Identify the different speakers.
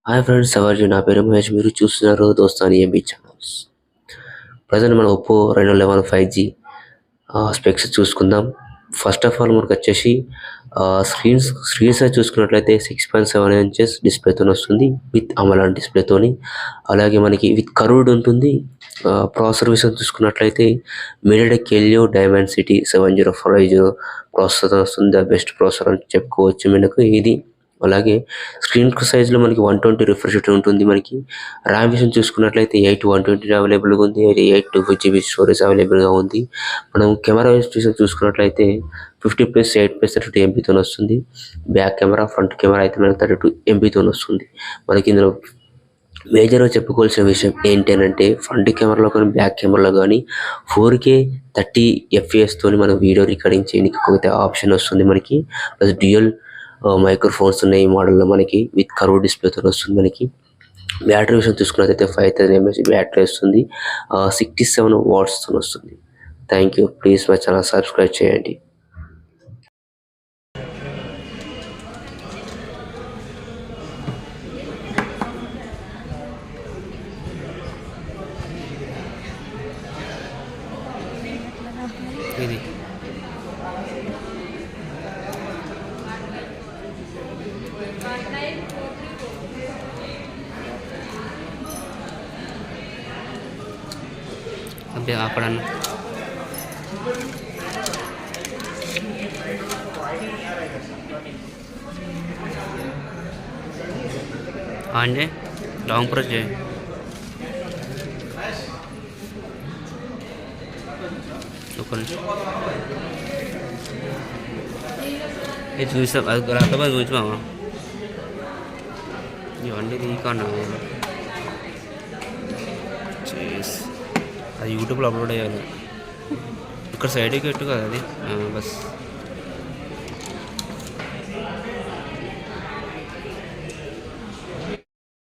Speaker 1: Hi friends, ఎవరు you? నా పేరు మహేష్. మీరు చూస్తున్నారు దోస్తాని ఎంబీ ఛానల్స్. ప్రజెంట్ మన ఒప్పో Reno 11 5G స్పెక్స్ చూసుకుందాం. ఫస్ట్ ఆఫ్ ఆల్ మనకొచ్చేసి స్క్రీన్ సైజ్ చూసుకున్నట్లయితే 6.7 ఇంచెస్ డిస్ప్లేతో వస్తుంది విత్ అమోలెడ్ డిస్ప్లేతోని. అలాగే మనకి విత్ కర్వ్డ్ ఉంటుంది. ప్రాసెసర్ విషయం చూసుకున్నట్లయితే మీడియాటెక్ హెలియో డైమెన్సిటీ 7050 ప్రాసెసర్ వస్తుంది. ద బెస్ట్ ప్రాసెసర్ అని చెప్పుకోవచ్చు మనకు ఇది. అలాగే స్క్రీన్ సైజ్లో మనకి 120 రిఫ్రెష్ రేట్ ఉంటుంది. మనకి ర్యామ్ విషయం చూసుకున్నట్లయితే 8 128 అవైలబుల్గా ఉంది. 8 2GB స్టోరేజ్ అవైలబుల్గా ఉంది. మనం కెమెరా విషయం చూసుకున్నట్లయితే 50+8+32 MBతో వస్తుంది. బ్యాక్ కెమెరా, ఫ్రంట్ కెమెరా అయితే మనకి 32 MBతో వస్తుంది. మనకి ఇందులో మేజర్గా చెప్పుకోవాల్సిన విషయం ఏంటంటే ఫ్రంట్ కెమెరాలో కానీ బ్యాక్ కెమెరాలో కానీ 4K 30 FPS తోని మనం వీడియో రికార్డింగ్ చేయడానికి ఆప్షన్ వస్తుంది మనకి. ప్లస్ డ్యూయల్ మైక్రోఫోన్స్ ఉన్నాయి ఈ మోడల్లో మనకి విత్ కర్వ్ డిస్ప్లేతో వస్తుంది. మనకి బ్యాటరీ విషయం చూసుకున్నట్లయితే 5000 mAh బ్యాటరీ వస్తుంది. 67 వాట్స్తో వస్తుంది. Thank you. ప్లీజ్ మా ఛానల్ సబ్స్క్రైబ్ చేయండి.
Speaker 2: ఇది అబ్బే ఆపడన్న ఆన్ చేయి, లాంగ్ ప్రెస్ చేయి. ఒక నిమిషం ఇది చూసా, అది అర్థమై చూసామా ఇవన్నీ తీకన్నా చేసి అది యూట్యూబ్లో అప్లోడ్ చేయాలి. ఇక్కడ సైడ్కి పెట్టు కదా అది బస్.